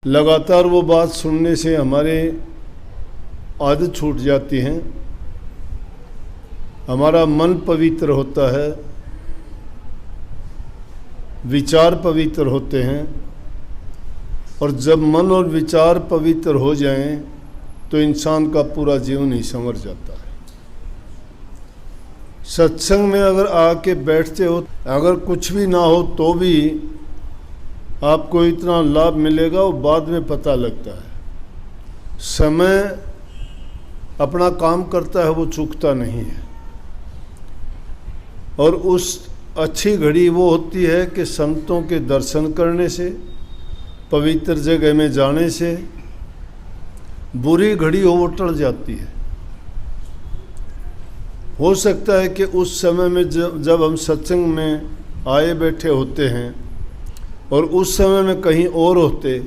लगातार वो बात सुनने से हमारे आदत छूट जाती है, हमारा मन पवित्र होता है, विचार पवित्र होते हैं। और जब मन और विचार पवित्र हो जाएं तो इंसान का पूरा जीवन ही संवर जाता है। सत्संग में अगर आके बैठते हो, अगर कुछ भी ना हो तो भी आपको इतना लाभ मिलेगा, वो बाद में पता लगता है। समय अपना काम करता है, वो चूकता नहीं है। और उस अच्छी घड़ी वो होती है कि संतों के दर्शन करने से, पवित्र जगह में जाने से बुरी घड़ी हो वो टल जाती है। हो सकता है कि उस समय में जब हम सत्संग में आए बैठे होते हैं और उस समय में कहीं और होते,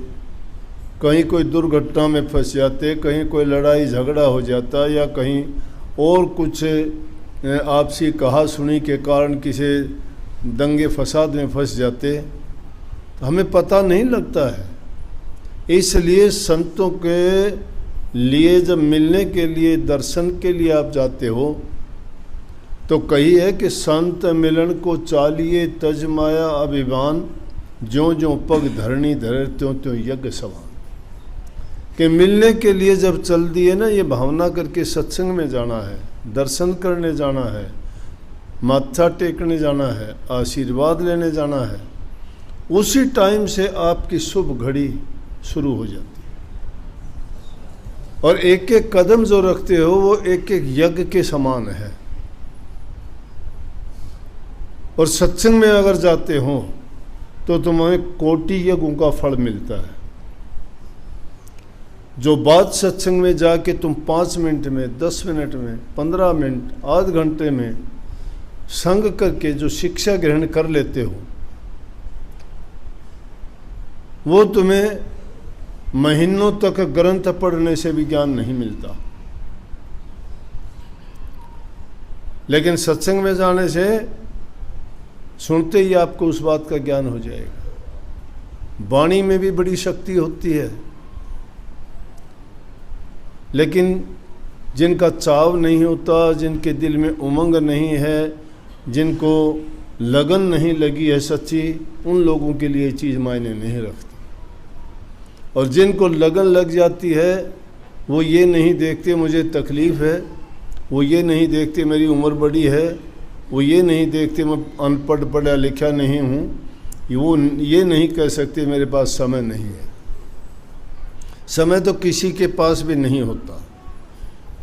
कहीं कोई दुर्घटना में फंस जाते, कहीं कोई लड़ाई झगड़ा हो जाता, या कहीं और कुछ आपसी कहा सुनी के कारण किसी दंगे फसाद में फंस जाते, तो हमें पता नहीं लगता है। इसलिए संतों के लिए जब मिलने के लिए, दर्शन के लिए आप जाते हो तो कही है कि संत मिलन को चालिए तज माया अभिमान, ज्यों ज्यों पग धरणी धरे त्यों त्यों यज्ञ समान। कि मिलने के लिए जब चल दिए ना, ये भावना करके सत्संग में जाना है, दर्शन करने जाना है, माथा टेकने जाना है, आशीर्वाद लेने जाना है, उसी टाइम से आपकी शुभ घड़ी शुरू हो जाती है। और एक एक कदम जो रखते हो वो एक एक यज्ञ के समान है। और सत्संग में अगर जाते हो तो तुम्हें कोटि यज्ञों का फल मिलता है। जो बात सत्संग में जाके तुम 5 मिनट में, 10 मिनट में, 15 मिनट, आध घंटे में संग करके जो शिक्षा ग्रहण कर लेते हो, वो तुम्हें महीनों तक ग्रंथ पढ़ने से भी ज्ञान नहीं मिलता। लेकिन सत्संग में जाने से सुनते ही आपको उस बात का ज्ञान हो जाएगा। वाणी में भी बड़ी शक्ति होती है, लेकिन जिनका चाव नहीं होता, जिनके दिल में उमंग नहीं है, जिनको लगन नहीं लगी है सच्ची, उन लोगों के लिए चीज़ मायने नहीं रखती। और जिनको लगन लग जाती है, वो ये नहीं देखते मुझे तकलीफ़ है, वो ये नहीं देखते मेरी उम्र बड़ी है, वो ये नहीं देखते मैं अनपढ़ पढ़ा लिखा नहीं हूँ, वो ये नहीं कह सकते मेरे पास समय नहीं है। समय तो किसी के पास भी नहीं होता,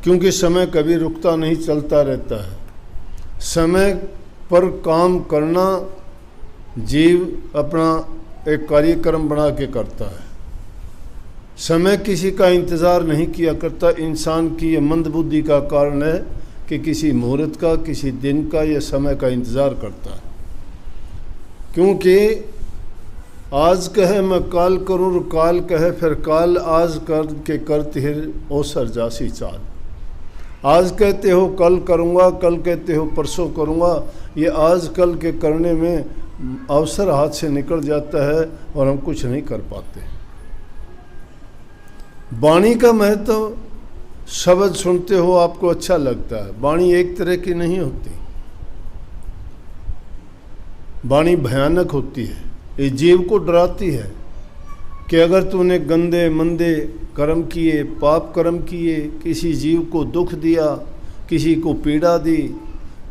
क्योंकि समय कभी रुकता नहीं, चलता रहता है। समय पर काम करना जीव अपना एक कार्यक्रम बना के करता है। समय किसी का इंतज़ार नहीं किया करता। इंसान की ये मंदबुद्धि का कारण है कि किसी मुहूर्त का, किसी दिन का या समय का इंतज़ार करता है। क्योंकि आज कहे मैं काल करूँ, काल कहे फिर काल, आज कर के करते हिर ओसर जासी चाल। आज कहते हो कल करूँगा, कल कहते हो परसों करूँगा, ये आज कल के करने में अवसर हाथ से निकल जाता है और हम कुछ नहीं कर पाते। वाणी का महत्व, शब्द सुनते हो आपको अच्छा लगता है। वाणी एक तरह की नहीं होती, वाणी भयानक होती है। ये जीव को डराती है कि अगर तूने गंदे मंदे कर्म किए, पाप कर्म किए, किसी जीव को दुख दिया, किसी को पीड़ा दी,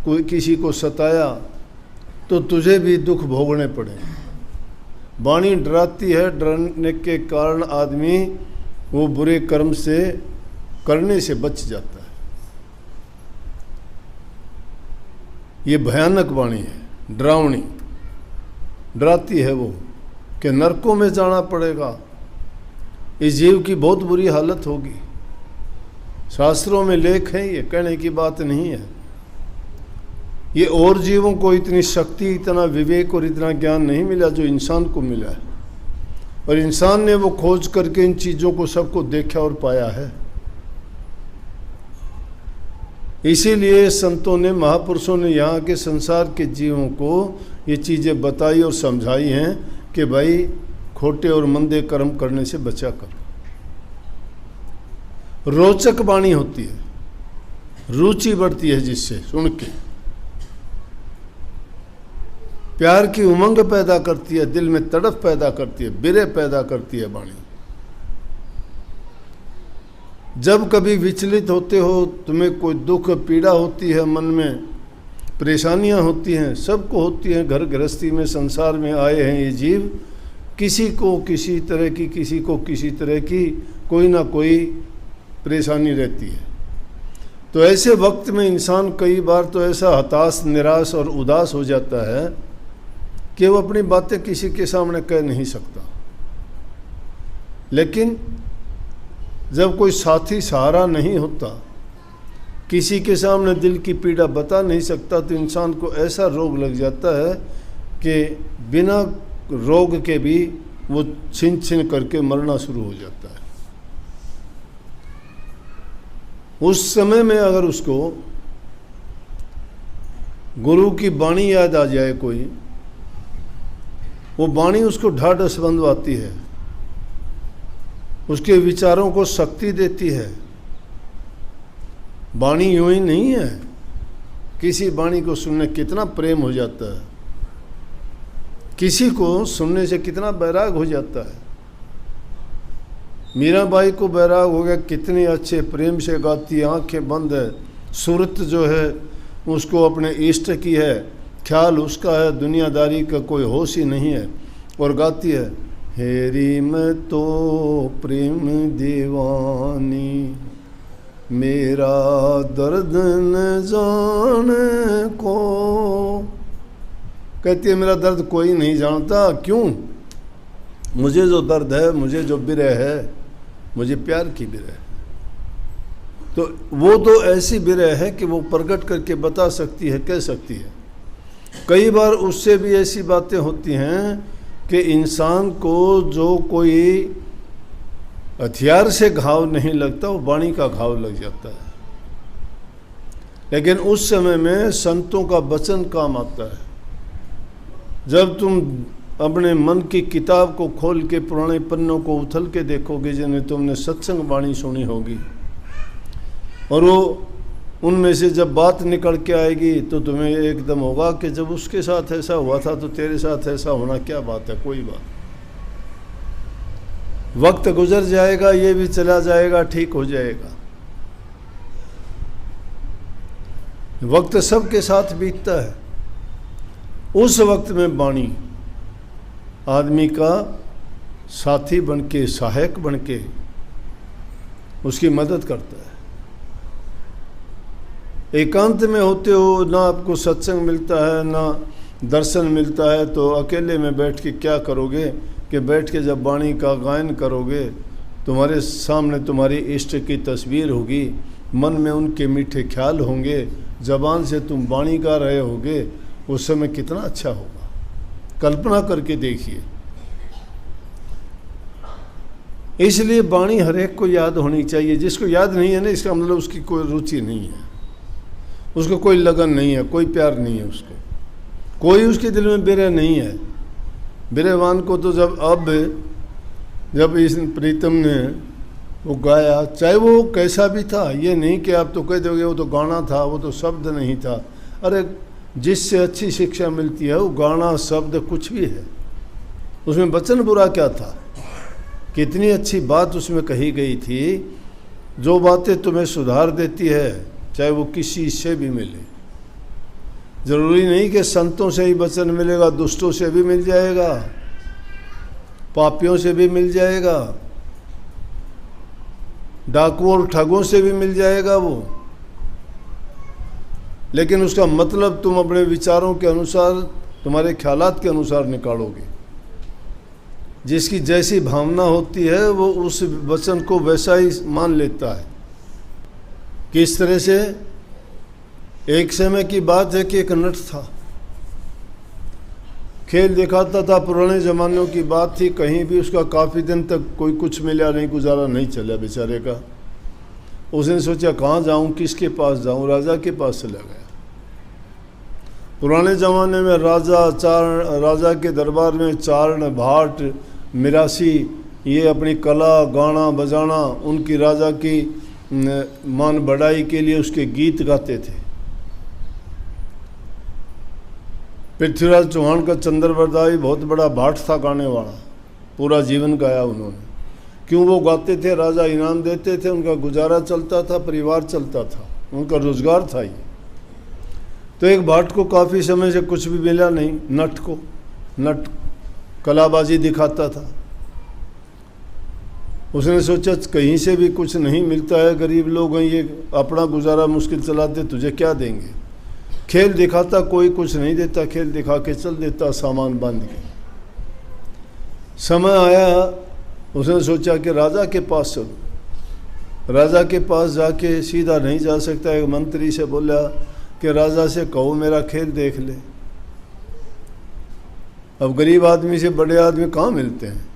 कोई किसी को सताया, तो तुझे भी दुख भोगने पड़े। वाणी डराती है। डरने के कारण आदमी वो बुरे कर्म से करने से बच जाता है। ये भयानक वाणी है, डरावनी, डराती है वो कि नरकों में जाना पड़ेगा, इस जीव की बहुत बुरी हालत होगी। शास्त्रों में लेख है, ये कहने की बात नहीं है। ये और जीवों को इतनी शक्ति, इतना विवेक और इतना ज्ञान नहीं मिला जो इंसान को मिला है। और इंसान ने वो खोज करके इन चीज़ों को सबको देखा और पाया है। इसीलिए संतों ने, महापुरुषों ने यहाँ के संसार के जीवों को ये चीज़ें बताई और समझाई हैं कि भाई खोटे और मंदे कर्म करने से बचा कर। रोचक वाणी होती है, रुचि बढ़ती है जिससे सुन के, प्यार की उमंग पैदा करती है, दिल में तड़प पैदा करती है, बिरह पैदा करती है वाणी। जब कभी विचलित होते हो, तुम्हें कोई दुख पीड़ा होती है, मन में परेशानियां होती हैं, सबको होती हैं। घर गृहस्थी में संसार में आए हैं ये जीव, किसी को किसी तरह की, किसी को किसी तरह की कोई ना कोई परेशानी रहती है। तो ऐसे वक्त में इंसान कई बार तो ऐसा हताश, निराश और उदास हो जाता है कि वो अपनी बातें किसी के सामने कह नहीं सकता। लेकिन जब कोई साथी सहारा नहीं होता, किसी के सामने दिल की पीड़ा बता नहीं सकता, तो इंसान को ऐसा रोग लग जाता है कि बिना रोग के भी वो छिन छिन करके मरना शुरू हो जाता है। उस समय में अगर उसको गुरु की वाणी याद आ जाए कोई, वो वाणी उसको ढाढ़स बंधवाती है, उसके विचारों को शक्ति देती है। वाणी यूं ही नहीं है, किसी वाणी को सुनने कितना प्रेम हो जाता है, किसी को सुनने से कितना बैराग हो जाता है। मीराबाई को बैराग हो गया, कितने अच्छे प्रेम से गाती है, आंखें बंद है, सूरत जो है उसको अपने इष्ट की है, ख्याल उसका है, दुनियादारी का कोई होश ही नहीं है, और गाती है, हेरी मैं तो प्रेम दीवानी, मेरा दर्द न जाने को। कहती है मेरा दर्द कोई नहीं जानता, क्यों? मुझे जो दर्द है, मुझे जो बिरह है, मुझे प्यार की बिरह है। तो वो तो ऐसी बिरह है कि वो प्रकट करके बता सकती है, कह सकती है। कई बार उससे भी ऐसी बातें होती हैं कि इंसान को जो कोई हथियार से घाव नहीं लगता, वो वाणी का घाव लग जाता है। लेकिन उस समय में संतों का वचन काम आता है। जब तुम अपने मन की किताब को खोल के पुराने पन्नों को उथल के देखोगे, जिन्हें तुमने सत्संग वाणी सुनी होगी, और वो उनमें से जब बात निकल के आएगी तो तुम्हें एकदम होगा कि जब उसके साथ ऐसा हुआ था तो तेरे साथ ऐसा होना क्या बात है, कोई बात। वक्त गुजर जाएगा, ये भी चला जाएगा, ठीक हो जाएगा। वक्त सबके साथ बीतता है। उस वक्त में वाणी आदमी का साथी बनके, सहायक बनके उसकी मदद करता है। एकांत में होते हो, ना आपको सत्संग मिलता है, ना दर्शन मिलता है, तो अकेले में बैठ के क्या करोगे कि बैठ के जब वाणी का गायन करोगे, तुम्हारे सामने तुम्हारी इष्ट की तस्वीर होगी, मन में उनके मीठे ख्याल होंगे, ज़बान से तुम वाणी गा रहे होगे, उस समय कितना अच्छा होगा। कल्पना करके देखिए। इसलिए वाणी हर एक को याद होनी चाहिए। जिसको याद नहीं है ना, इसका मतलब उसकी कोई रुचि नहीं है, उसको कोई लगन नहीं है, कोई प्यार नहीं है, उसको कोई उसके दिल में बिरह नहीं है। बिरहवान को तो जब इस प्रीतम ने वो गाया, चाहे वो कैसा भी था, ये नहीं कि आप तो कह दोगे वो तो गाना था, वो तो शब्द नहीं था। अरे जिससे अच्छी शिक्षा मिलती है वो गाना, शब्द कुछ भी है, उसमें वचन बुरा क्या था, कितनी अच्छी बात उसमें कही गई थी, जो बातें तुम्हें सुधार देती है, चाहे वो किसी से भी मिले। जरूरी नहीं कि संतों से ही वचन मिलेगा, दुष्टों से भी मिल जाएगा, पापियों से भी मिल जाएगा, डाकुओं और ठगों से भी मिल जाएगा वो। लेकिन उसका मतलब तुम अपने विचारों के अनुसार, तुम्हारे ख्यालात के अनुसार निकालोगे। जिसकी जैसी भावना होती है वो उस वचन को वैसा ही मान लेता है। किस तरह से? एक समय की बात है कि एक नट था, खेल दिखाता था, पुराने ज़मानों की बात थी, कहीं भी उसका काफ़ी दिन तक कोई कुछ मिला नहीं, गुजारा नहीं चला बेचारे का। उसने सोचा कहाँ जाऊँ, किसके पास जाऊँ, राजा के पास चला गया। पुराने ज़माने में राजा के दरबार में चारण, भाट, मिरासी ये अपनी कला गाना बजाना उनकी राजा की मान बढ़ाई के लिए उसके गीत गाते थे। पृथ्वीराज चौहान का चंद्रवरदाई बहुत बड़ा भाट था गाने वाला, पूरा जीवन गाया उन्होंने। क्यों? वो गाते थे, राजा इनाम देते थे, उनका गुजारा चलता था, परिवार चलता था, उनका रोजगार था ये। तो एक भाट को काफ़ी समय से कुछ भी मिला नहीं, नट कलाबाजी दिखाता था। उसने सोचा कहीं से भी कुछ नहीं मिलता है, गरीब लोग हैं, ये अपना गुजारा मुश्किल चलाते, तुझे क्या देंगे। खेल दिखाता, कोई कुछ नहीं देता, खेल दिखा के चल देता सामान बांध के। समय आया, उसने सोचा कि राजा के पास चलो। राजा के पास जाके सीधा नहीं जा सकता, एक मंत्री से बोला कि राजा से कहो मेरा खेल देख ले। अब गरीब आदमी से बड़े आदमी कहाँ मिलते हैं।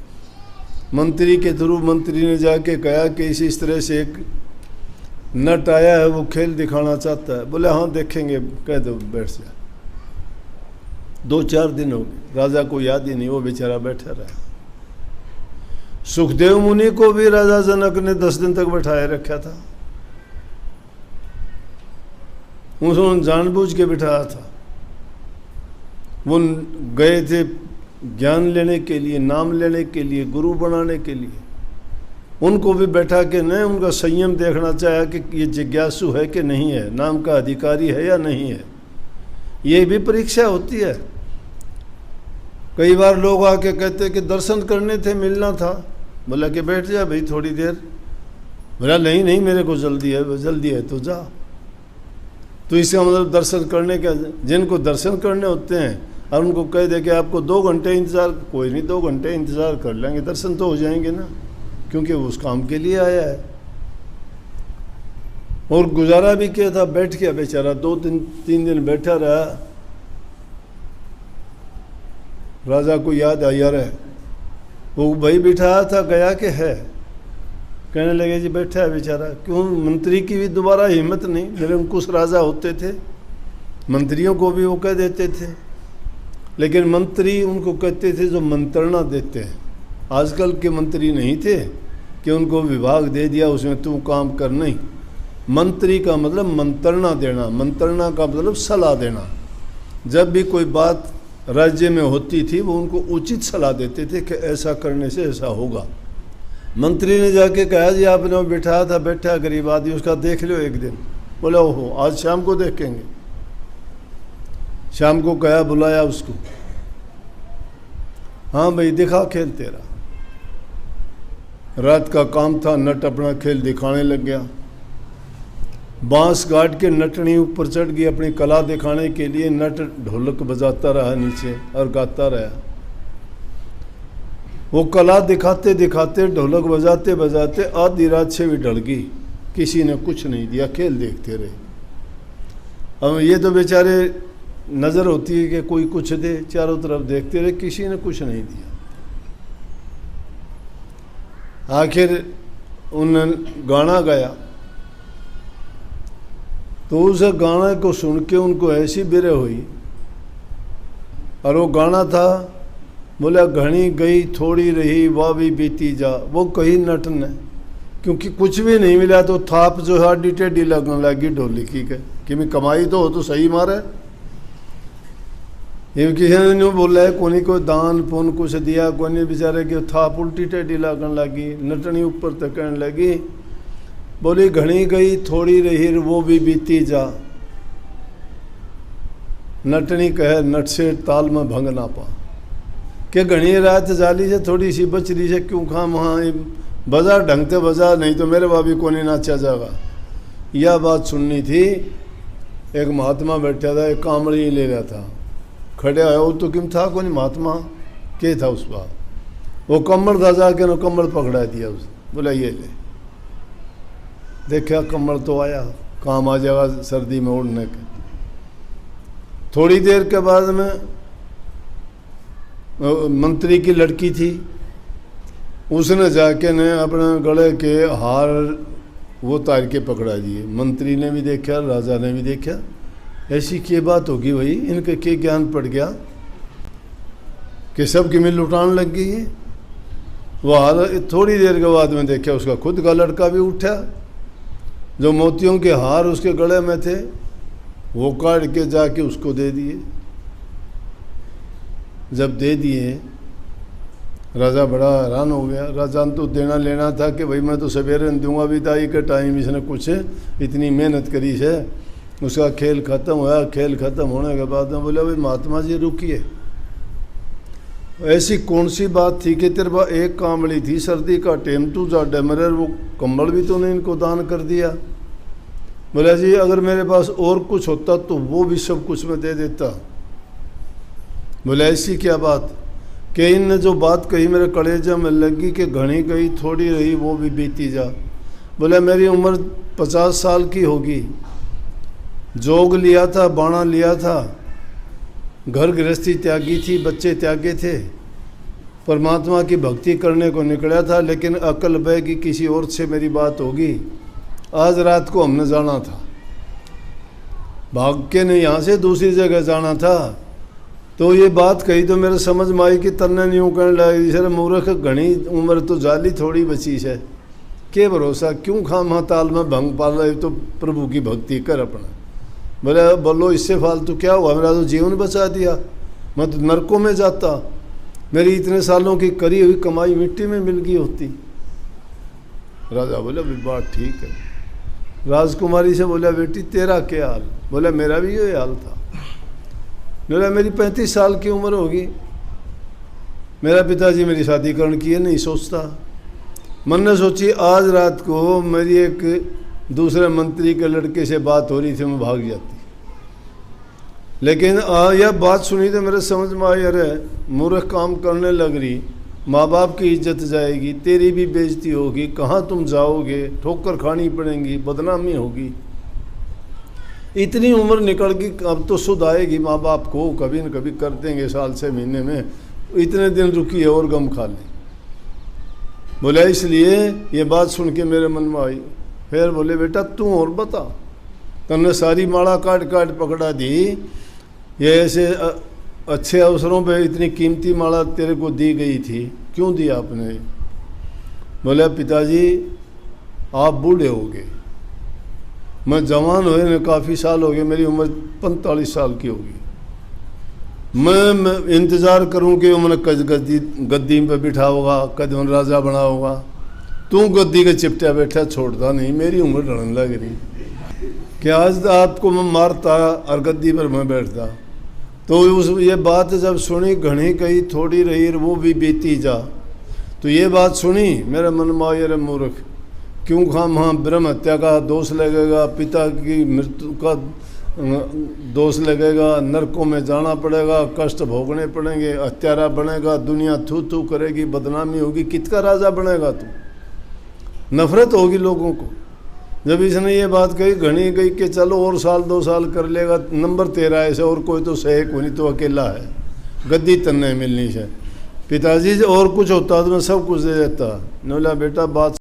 मंत्री के थ्रू मंत्री ने जाके कहा कि इस तरह से एक नट आया है, वो खेल दिखाना चाहता है। बोले हाँ देखेंगे, कह दो बैठ जा। 2-4 दिन हो गए, राजा को याद ही नहीं, वो बेचारा बैठा रहा। सुखदेव मुनि को भी राजा जनक ने 10 दिन तक बैठाए रखा था, उन्होंने जानबूझ के बिठाया था। वो गए थे ज्ञान लेने के लिए, नाम लेने के लिए, गुरु बनाने के लिए। उनको भी बैठा के न उनका संयम देखना चाहा कि ये जिज्ञासु है कि नहीं है, नाम का अधिकारी है या नहीं है। ये भी परीक्षा होती है। कई बार लोग आके कहते कि दर्शन करने थे, मिलना था। बोला कि बैठ जा भाई थोड़ी देर। बोला नहीं नहीं मेरे को जल्दी है तो जा। तो इसका मतलब दर्शन करने का, जिनको दर्शन करने होते हैं और उनको कह दे कि आपको 2 घंटे इंतज़ार, कोई नहीं 2 घंटे इंतज़ार कर लेंगे, दर्शन तो हो जाएंगे ना, क्योंकि वो उस काम के लिए आया है। और गुजारा भी किया था, बैठ गया बेचारा, 2-3 दिन बैठा रहा। राजा को याद आया रहा, वो भाई बिठाया था, गया कि है, कहने लगे जी बैठा है बेचारा। क्यों? मंत्री की भी दोबारा हिम्मत नहीं। निरंकुश राजा होते थे, मंत्रियों को भी वो कह देते थे, लेकिन मंत्री उनको कहते थे जो मंत्रणा देते हैं। आजकल के मंत्री नहीं थे कि उनको विभाग दे दिया उसमें तू काम कर, नहीं। मंत्री का मतलब मंत्रणा देना, मंत्रणा का मतलब सलाह देना। जब भी कोई बात राज्य में होती थी वो उनको उचित सलाह देते थे कि ऐसा करने से ऐसा होगा। मंत्री ने जाके कहा जी आपने वो बिठाया था, बैठा गरीब आदमी, उसका देख लो एक दिन। बोला ओहो आज शाम को देखेंगे। शाम को कहा, बुलाया उसको। हाँ भाई दिखा खेल तेरा। रात का काम था, नट अपना खेल दिखाने लग गया। बांस काट के नटनी ऊपर चढ़ गई अपनी कला दिखाने के लिए। नट ढोलक बजाता रहा नीचे और गाता रहा। वो कला दिखाते दिखाते, ढोलक बजाते बजाते आधी रात से भी ढल गई। किसी ने कुछ नहीं दिया, खेल देखते रहे। अब ये तो बेचारे नज़र होती है कि कोई कुछ दे, चारों तरफ देखते रहे, किसी ने कुछ नहीं दिया। आखिर उन्होंने गाना गाया, तो उस गाने को सुन के उनको ऐसी बिरह हुई। और वो गाना था, बोला घनी गई थोड़ी रही वाह भी बीती जा। वो कही नट ने, क्योंकि कुछ भी नहीं मिला तो थाप जो है आडी टेढ़ी लगने लगी ढोलकी के कि मैं कमाई तो हो तो सही मारे। ये किसी ने नहीं बोला है, कोई कोई दान पुन कुछ दिया, कोई नहीं, बेचारे की थाप उल्टी टेढ़ी लगने लगी। नटनी ऊपर तकने लगी, बोली घनी गई थोड़ी रही वो भी बीती जा। नटनी कहे नट से ताल में भंग ना पा, कि घनी रात जाली से थोड़ी सी बच रही से क्यों खाम, हाँ बजा ढंग से बजा, नहीं तो मेरे बाबी को नहीं नाचा जाएगा। यह बात सुननी थी। एक महात्मा बैठा था, एक कामड़ी ले रहा था, खड़े आया वो तो किम था कोई महात्मा के था उस बात। वो कमर था, जाके ना कमर पकड़ा दिया उसे, बोला ये ले। देखा कमर तो आया, काम आ जाएगा सर्दी में उड़ने के। थोड़ी देर के बाद में मंत्री की लड़की थी, उसने जाके ने अपने गले के हार वो तार के पकड़ा दिए। मंत्री ने भी देखा, राजा ने भी देखा। ऐसी क्या बात होगी भाई, इनके क्या ज्ञान पड़ गया कि सब की मिल लुटाने लग गई है। वो हाल थोड़ी देर के बाद में देखा उसका खुद का लड़का भी उठा, जो मोतियों के हार उसके गले में थे वो काट के जाके उसको दे दिए। जब दे दिए राजा बड़ा हैरान हो गया। राजा ने तो देना लेना था कि भाई मैं तो सवेरे दूंगा विदाई के टाइम, इसने कुछ इतनी मेहनत करी है। उसका खेल ख़त्म हुआ। खेल ख़त्म होने के बाद में बोला भाई महात्मा जी रुकिए, ऐसी कौन सी बात थी कि तेरे पास एक कांबड़ी थी, सर्दी का टेम तू जा डमरे, वो कंबल भी तूने इनको दान कर दिया। बोला जी अगर मेरे पास और कुछ होता तो वो भी सब कुछ मैं दे देता। बोला ऐसी क्या बात कि इनने जो बात कही मेरे कलेजे में लगी कि घनी गई थोड़ी रही वो भी बीती जा। बोला मेरी उम्र 50 साल की होगी, जोग लिया था, बाणा लिया था, घर गृहस्थी त्यागी थी, बच्चे त्यागे थे, परमात्मा की भक्ति करने को निकला था, लेकिन अकल बह की किसी और से मेरी बात होगी। आज रात को हमने जाना था, भाग के नहीं यहाँ से दूसरी जगह जाना था, तो ये बात कही तो मेरे समझ में आई कि तन्ने नहीं कहने लगी सर मूर्ख घनी उम्र तो जाली थोड़ी बची है, के भरोसा क्यों खाम ताल में भंग पाल रही, तो प्रभु की भक्ति कर अपना। बोले बोलो इससे फालतू क्या हुआ, मेरा तो जीवन बचा दिया, मैं तो नरकों में जाता, मेरी इतने सालों की करी हुई कमाई मिट्टी में मिल गई होती। राजा बोले भी बात ठीक है। राजकुमारी से बोला बेटी तेरा क्या हाल? बोला मेरा भी ये हाल था। बोला मेरी 35 साल की उम्र होगी, मेरा पिताजी मेरी शादी करने की नहीं सोचता। मन ने सोची आज रात को मेरी एक दूसरे मंत्री के लड़के से बात हो रही थी, मैं भाग जाती, लेकिन यह बात सुनी तो मेरे समझ में आई अरे मूर्ख काम करने लग रही, माँ बाप की इज्जत जाएगी, तेरी भी बेइज्जती होगी, कहाँ तुम जाओगे, ठोकर खानी पड़ेगी, बदनामी होगी। इतनी उम्र निकल गई, अब तो सुध आएगी, माँ बाप को कभी न कभी कर देंगे साल से महीने में, इतने दिन रुकी है और गम खा ले। बोला इसलिए ये बात सुन के मेरे मन में आई। फिर बोले बेटा तू और बता, तुमने सारी माला काट काट पकड़ा दी, ये ऐसे अच्छे अवसरों पे इतनी कीमती माला तेरे को दी गई थी, क्यों दी आपने? बोले पिताजी आप बूढ़े हो गए, मैं जवान हुए ने काफ़ी साल हो गए, मेरी उम्र 45 साल की होगी, मैं इंतज़ार करूं कि उन्हें गद्दी पे बिठा होगा, कद उन राजा बना होगा, तू गद्दी के चिपटा बैठा छोड़ता नहीं, मेरी उम्र ढलने लग रही कि आज आपको मैं मारता और गद्दी पर मैं बैठता। तो उस ये बात जब सुनी घनी कही थोड़ी रही वो भी बीती जा, तो ये बात सुनी मेरे मन में आई अरे मूर्ख क्यों खाम हाँ ब्रह्म हत्या का दोष लगेगा, पिता की मृत्यु का दोष लगेगा, नरकों में जाना पड़ेगा, कष्ट भोगने पड़ेंगे, हत्यारा बनेगा, दुनिया थू थू करेगी, बदनामी होगी, किसका राजा बनेगा तू? नफरत होगी लोगों को। जब इसने ये बात कही घनी गई कि चलो और साल 2 साल कर लेगा, नंबर 13 ऐसे और कोई तो सहे को नहीं, तो अकेला है, गद्दी तन्ने मिलनी है। पिताजी और कुछ होता तो मैं सब कुछ दे देता। बोला बेटा बात